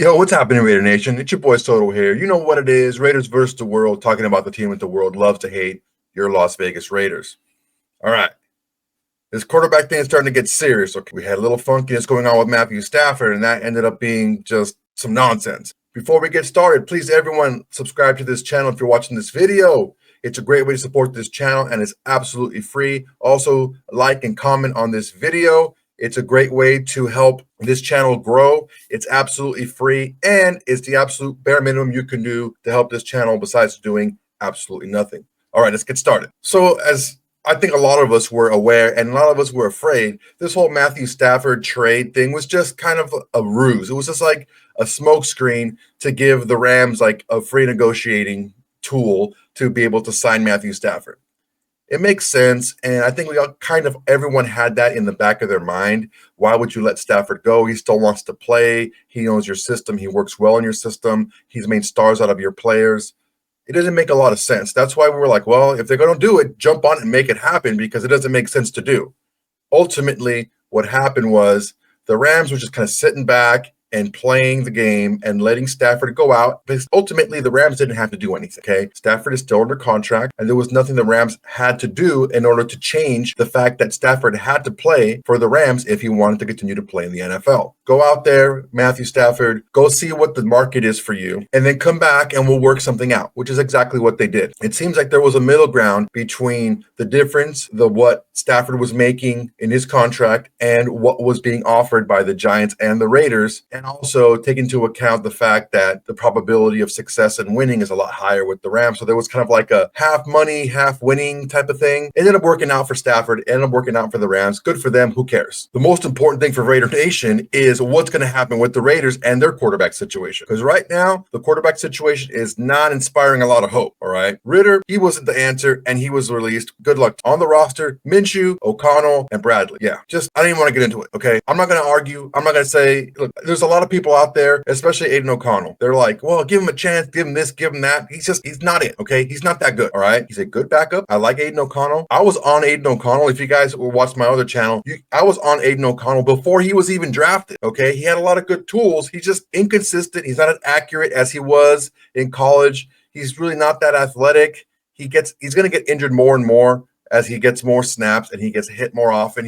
Yo, what's happening, Raider Nation? It's your boy Soto here. You know what it is. Raiders versus the world, talking about the team that the world loves to hate, your Las Vegas Raiders. All right. This quarterback thing is starting to get serious. Okay, we had a little funkiness going on with Matthew Stafford, and that ended up being just some nonsense. Before we get started, please, everyone, subscribe to this channel if you're watching this video. It's a great way to support this channel, and it's absolutely free. Also, like and comment on this video. It's a great way to help this channel grow. It's absolutely free, and it's the absolute bare minimum you can do to help this channel besides doing absolutely nothing. All right, let's get started. So as I think a lot of us were aware and a lot of us were afraid, this whole Matthew Stafford trade thing was just kind of a ruse. It was just like a smokescreen to give the Rams like a free negotiating tool to be able to sign Matthew Stafford. It makes sense, and I think we all everyone had that in the back of their mind. Why would you let Stafford go? He still wants to play. He knows your system. He works well in your system. He's made stars out of your players. It doesn't make a lot of sense. That's why we were like, well, if they're going to do it, jump on it and make it happen, because it doesn't make sense to do. Ultimately, what happened was the Rams were just kind of sitting back and playing the game and letting Stafford go out, because ultimately the Rams didn't have to do anything, okay? Stafford is still under contract, and there was nothing the Rams had to do in order to change the fact that Stafford had to play for the Rams if he wanted to continue to play in the NFL. Go out there, Matthew Stafford, go see what the market is for you, and then come back and we'll work something out, which is exactly what they did. It seems like there was a middle ground between the difference, what Stafford was making in his contract and what was being offered by the Giants and the Raiders, and also take into account the fact that the probability of success and winning is a lot higher with the Rams. So there was kind of like a half money, half winning type of thing. It ended up working out for Stafford, ended up working out for the Rams. Good for them. Who cares? The most important thing for Raider Nation is what's going to happen with the Raiders and their quarterback situation. Because right now, the quarterback situation is not inspiring a lot of hope, all right? Ritter, he wasn't the answer, and he was released. Good luck. On the roster, Minshew, O'Connell, and Bradley. Yeah, I don't even want to get into it, okay? I'm not going to argue. I'm not going to say, look, there's a lot of people out there, especially Aiden O'Connell. They're like, well, give him a chance, give him this, give him that. He's not it, okay? He's not that good, all right? He's a good backup. I like Aiden O'Connell. I was on Aiden O'Connell. If you guys watched my other channel, I was on Aiden O'Connell before he was even drafted, okay? He had a lot of good tools. He's just inconsistent. He's not as accurate as he was in college. He's really not that athletic. He's going to get injured more and more as he gets more snaps and he gets hit more often.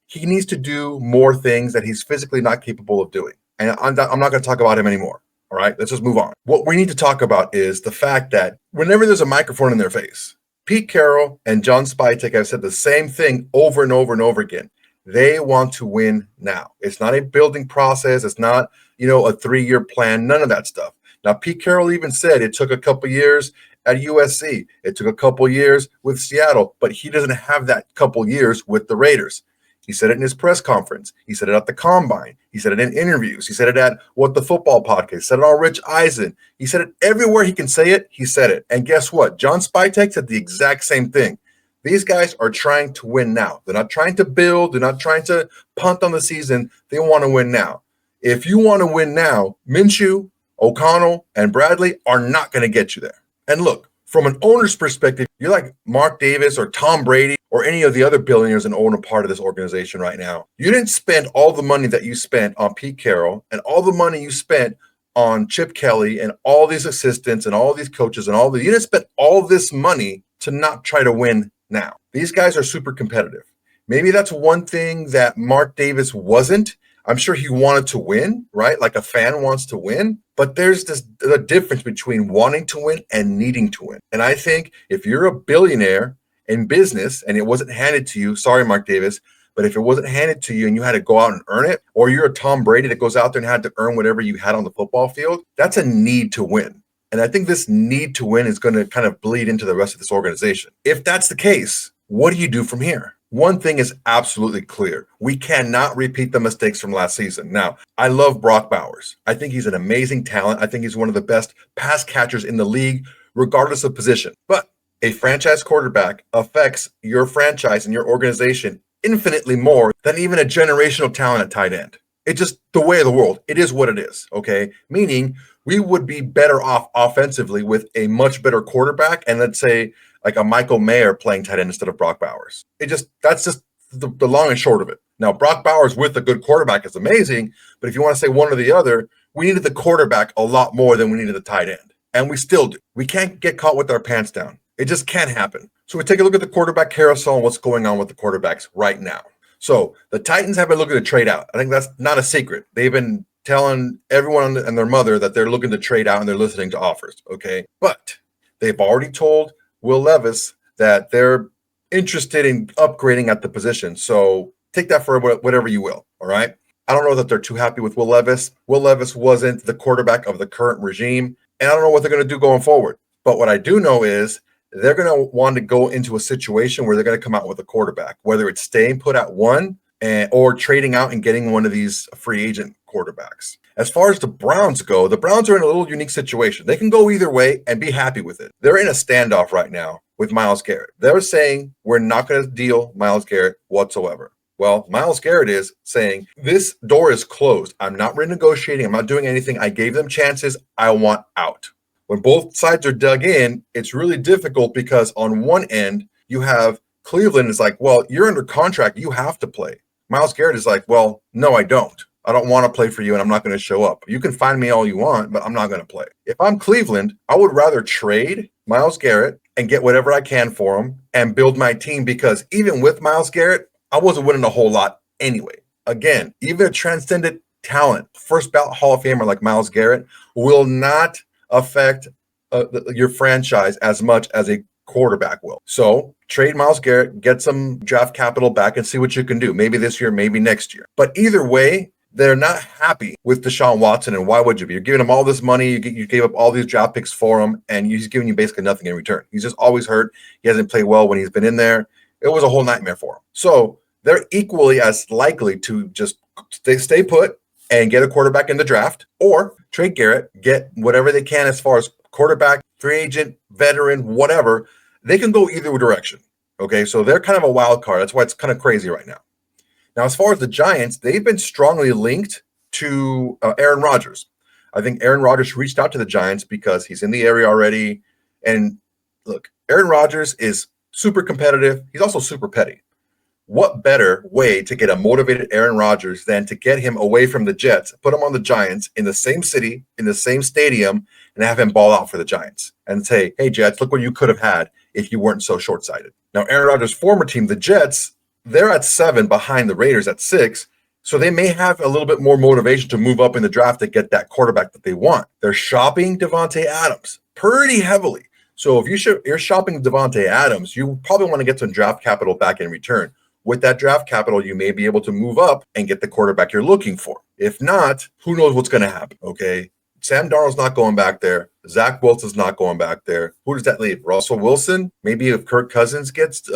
He needs to do more things that he's physically not capable of doing. And I'm not going to talk about him anymore. All right, let's just move on. What we need to talk about is the fact that whenever there's a microphone in their face, Pete Carroll and John Spytek have said the same thing over and over and over again. They want to win now. It's not a building process. It's not, a 3-year plan, none of that stuff. Now, Pete Carroll even said it took a couple years at USC. It took a couple years with Seattle, but he doesn't have that couple years with the Raiders. He said it in his press conference. He said it at the Combine. He said it in interviews. He said it at What the Football Podcast. He said it on Rich Eisen. He said it everywhere he can say it. He said it. And guess what? John Spytek said the exact same thing. These guys are trying to win now. They're not trying to build. They're not trying to punt on the season. They want to win now. If you want to win now, Minshew, O'Connell, and Bradley are not going to get you there. And look, from an owner's perspective, you're like Mark Davis or Tom Brady or any of the other billionaires and own a part of this organization right now. You didn't spend all the money that you spent on Pete Carroll and all the money you spent on Chip Kelly and all these assistants and all these coaches and you didn't spend all this money to not try to win now. These guys are super competitive. Maybe that's one thing that Mark Davis wasn't. I'm sure he wanted to win, right? Like a fan wants to win. But there's the difference between wanting to win and needing to win. And I think if you're a billionaire in business and it wasn't handed to you, sorry, Mark Davis, but if it wasn't handed to you and you had to go out and earn it, or you're a Tom Brady that goes out there and had to earn whatever you had on the football field, that's a need to win. And I think this need to win is going to kind of bleed into the rest of this organization. If that's the case, what do you do from here? One thing is absolutely clear. We cannot repeat the mistakes from last season. Now, I love Brock Bowers. I think he's an amazing talent. I think he's one of the best pass catchers in the league, regardless of position. But a franchise quarterback affects your franchise and your organization infinitely more than even a generational talent at tight end. It's just the way of the world. It is what it is, okay? Meaning we would be better off offensively with a much better quarterback and let's say like a Michael Mayer playing tight end instead of Brock Bowers. That's just the long and short of it. Now, Brock Bowers with a good quarterback is amazing, but if you want to say one or the other, we needed the quarterback a lot more than we needed the tight end. And we still do. We can't get caught with our pants down. It just can't happen. So we take a look at the quarterback carousel and what's going on with the quarterbacks right now. So the Titans have been looking to trade out. I think that's not a secret. They've been telling everyone and their mother that they're looking to trade out and they're listening to offers, okay? But they've already told Will Levis that they're interested in upgrading at the position. So take that for whatever you will, all right? I don't know that they're too happy with Will Levis. Will Levis wasn't the quarterback of the current regime, and I don't know what they're going to do going forward. But what I do know is they're going to want to go into a situation where they're going to come out with a quarterback, whether it's staying put at one or trading out and getting one of these free agent quarterbacks. As far as the Browns go, the Browns are in a little unique situation. They can go either way and be happy with it. They're in a standoff right now with Myles Garrett. They're saying we're not going to deal Myles Garrett whatsoever. Well, Myles Garrett is saying this door is closed. I'm not renegotiating. I'm not doing anything. I gave them chances. I want out. When both sides are dug in, it's really difficult because on one end, you have Cleveland is like, well, you're under contract. You have to play. Myles Garrett is like, well, no, I don't. I don't want to play for you, and I'm not going to show up. You can find me all you want, but I'm not going to play. If I'm Cleveland, I would rather trade Myles Garrett and get whatever I can for him and build my team, because even with Myles Garrett, I wasn't winning a whole lot anyway. Again, even a transcendent talent, first ballot Hall of Famer like Myles Garrett will not affect your franchise as much as a quarterback will. So trade Myles Garrett, get some draft capital back and see what you can do. Maybe this year, maybe next year. But either way, they're not happy with Deshaun Watson, and why would you be? You're giving him all this money, you gave up all these draft picks for him, and he's giving you basically nothing in return. He's just always hurt. He hasn't played well when he's been in there. It was a whole nightmare for him. So they're equally as likely to just stay put and get a quarterback in the draft, or trade Garrett, get whatever they can as far as quarterback, free agent, veteran, whatever. They can go either direction. Okay, so they're kind of a wild card. That's why it's kind of crazy right now. Now, as far as the Giants, they've been strongly linked to Aaron Rodgers. I think Aaron Rodgers reached out to the Giants because he's in the area already. And look, Aaron Rodgers is super competitive. He's also super petty. What better way to get a motivated Aaron Rodgers than to get him away from the Jets, put him on the Giants in the same city, in the same stadium, and have him ball out for the Giants and say, hey, Jets, look what you could have had if you weren't so short-sighted. Now, Aaron Rodgers' former team, the Jets, they're at 7 behind the Raiders at 6, so they may have a little bit more motivation to move up in the draft to get that quarterback that they want. They're shopping Davante Adams pretty heavily. So if you're shopping Davante Adams, you probably want to get some draft capital back in return. With that draft capital, you may be able to move up and get the quarterback you're looking for. If not, who knows what's going to happen, okay? Sam Darnold's not going back there. Zach Wilson's not going back there. Who does that leave? Russell Wilson? Maybe if Kirk Cousins gets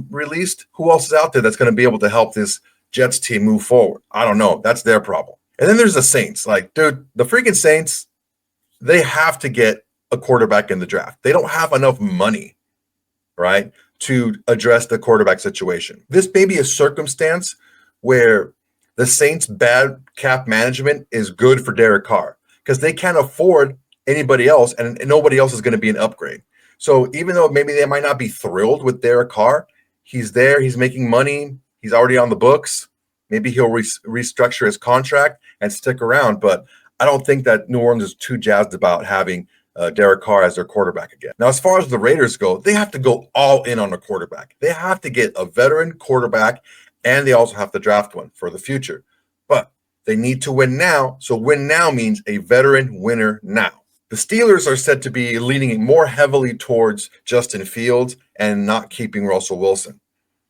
released, who else is out there that's going to be able to help this Jets team move forward? I don't know. That's their problem. And then there's the Saints. Like, dude, the freaking Saints, they have to get a quarterback in the draft. They don't have enough money, right, to address the quarterback situation. This may be a circumstance where the Saints' bad cap management is good for Derek Carr because they can't afford anybody else, and nobody else is going to be an upgrade. So even though maybe they might not be thrilled with Derek Carr, he's there, he's making money, he's already on the books. Maybe he'll restructure his contract and stick around, but I don't think that New Orleans is too jazzed about having Derek Carr as their quarterback again. Now, as far as the Raiders go, they have to go all in on a quarterback. They have to get a veteran quarterback, and they also have to draft one for the future. But they need to win now, so win now means a veteran winner now. The Steelers are said to be leaning more heavily towards Justin Fields and not keeping Russell Wilson.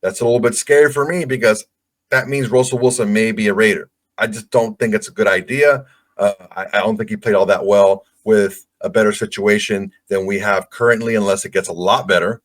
That's a little bit scary for me because that means Russell Wilson may be a Raider. I just don't think it's a good idea. I don't think he played all that well with a better situation than we have currently, unless it gets a lot better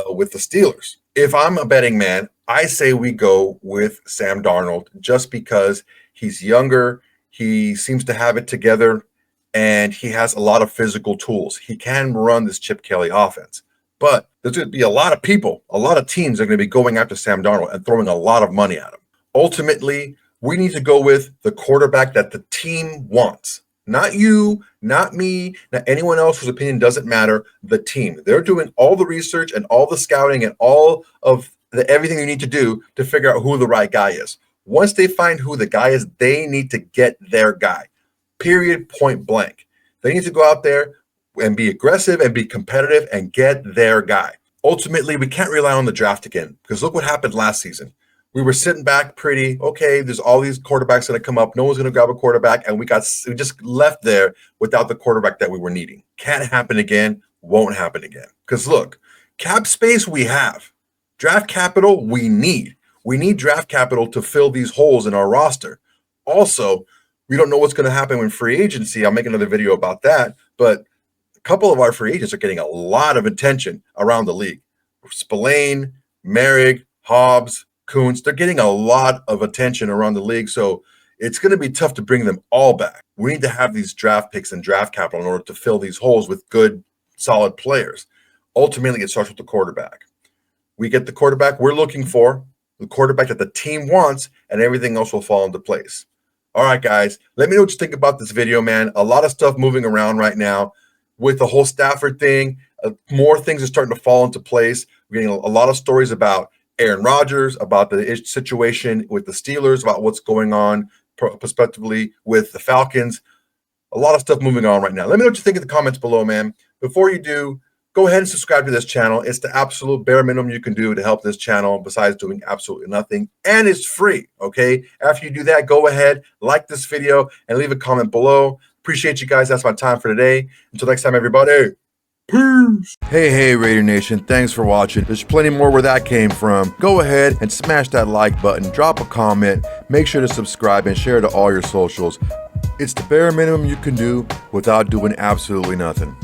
with the Steelers. If I'm a betting man, I say we go with Sam Darnold just because he's younger, he seems to have it together, and he has a lot of physical tools. He can run this Chip Kelly offense. But there's going to be a lot of people, a lot of teams are going to be going after Sam Darnold and throwing a lot of money at him. Ultimately, we need to go with the quarterback that the team wants. Not you, not me, not anyone else whose opinion doesn't matter, the team. They're doing all the research and all the scouting and all of everything you need to do to figure out who the right guy is. Once they find who the guy is, they need to get their guy. Period, point blank. They need to go out there and be aggressive and be competitive and get their guy. Ultimately, we can't rely on the draft again because look what happened last season. We were sitting back pretty, okay, there's all these quarterbacks going to come up. No one's going to grab a quarterback. And we just left there without the quarterback that we were needing. Can't happen again. Won't happen again. Because look, cap space we have. Draft capital we need. We need draft capital to fill these holes in our roster. Also, we don't know what's going to happen in free agency. I'll make another video about that. But a couple of our free agents are getting a lot of attention around the league. Spillane, Merrick, Hobbs, Kuntz, they're getting a lot of attention around the league. So it's going to be tough to bring them all back. We need to have these draft picks and draft capital in order to fill these holes with good, solid players. Ultimately, it starts with the quarterback. We get the quarterback we're looking for, the quarterback that the team wants, and everything else will fall into place. All right, guys, let me know what you think about this video, man. A lot of stuff moving around right now with the whole Stafford thing. More things are starting to fall into place. We're getting a lot of stories about Aaron Rodgers, about the situation with the Steelers, about what's going on prospectively with the Falcons. A lot of stuff moving on right now. Let me know what you think in the comments below, man. Before you do, go ahead and subscribe to this channel. It's the absolute bare minimum you can do to help this channel besides doing absolutely nothing. And it's free, okay? After you do that, go ahead, like this video, and leave a comment below. Appreciate you guys. That's my time for today. Until next time, everybody. Peace. Hey, Raider Nation. Thanks for watching. There's plenty more where that came from. Go ahead and smash that like button. Drop a comment. Make sure to subscribe and share to all your socials. It's the bare minimum you can do without doing absolutely nothing.